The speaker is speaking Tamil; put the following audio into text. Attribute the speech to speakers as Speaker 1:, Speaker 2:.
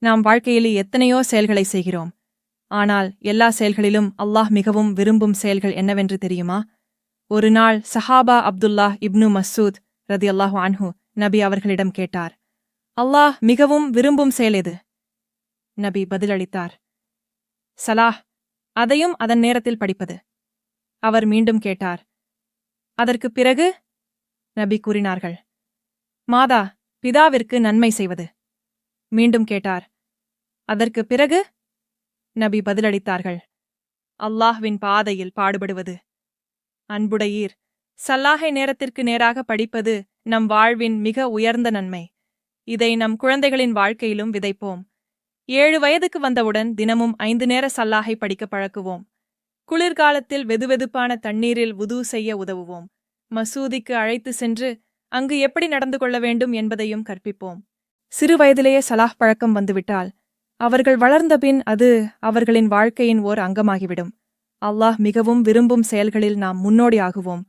Speaker 1: நாம் வாழ்க்கையில் எத்தனையோ செயல்களை செய்கிறோம். ஆனால் எல்லா செயல்களிலும் அல்லாஹ் மிகவும் விரும்பும் செயல்கள் என்னவென்று தெரியுமா? ஒரு நாள் சஹாபா அப்துல்லாஹ் இப்னு மஸ்ஸூத் ரதியல்லாஹு அன்ஹு நபி அவர்களிடம் கேட்டார், அல்லாஹ் மிகவும் விரும்பும் செயல் எது? நபி பதிலளித்தார், சலாஹ், அதையும் அதன் நேரத்தில் படிப்பது. அவர் மீண்டும் கேட்டார், அதற்குப் பிறகு? நபி கூறினார்கள், மாதா பிதாவிற்கு நன்மை செய்வது. மீண்டும் கேட்டார், அதற்குப் பிறகு? நபி பதிலளித்தார்கள், அல்லாஹ்வின் பாதையில் பாடுபடுவது. அன்புடையீர், சல்லாஹை நேரத்திற்கு நேராக படிப்பது நம் வாழ்வின் மிக உயர்ந்த நன்மை. இதை நம் குழந்தைகளின் வாழ்க்கையிலும் விதைப்போம். 7 வயதுக்கு வந்தவுடன் தினமும் 5 நேர சல்லாஹை படிக்க பழக்குவோம். குளிர்காலத்தில் வெதுவெதுப்பான தண்ணீரில் வுது செய்ய உதவுவோம். மசூதிக்கு அழைத்து சென்று அங்கு எப்படி நடந்து கொள்ள வேண்டும் என்பதையும் கற்பிப்போம். சிறு வயதிலேயே சலாஹ் பழக்கம் வந்துவிட்டால் அவர்கள் வளர்ந்தபின் அது அவர்களின் வாழ்க்கையின் ஓர் அங்கமாகிவிடும். அல்லாஹ் மிகவும் விரும்பும் செயல்களில் நாம் முன்னோடி ஆகுவோம்.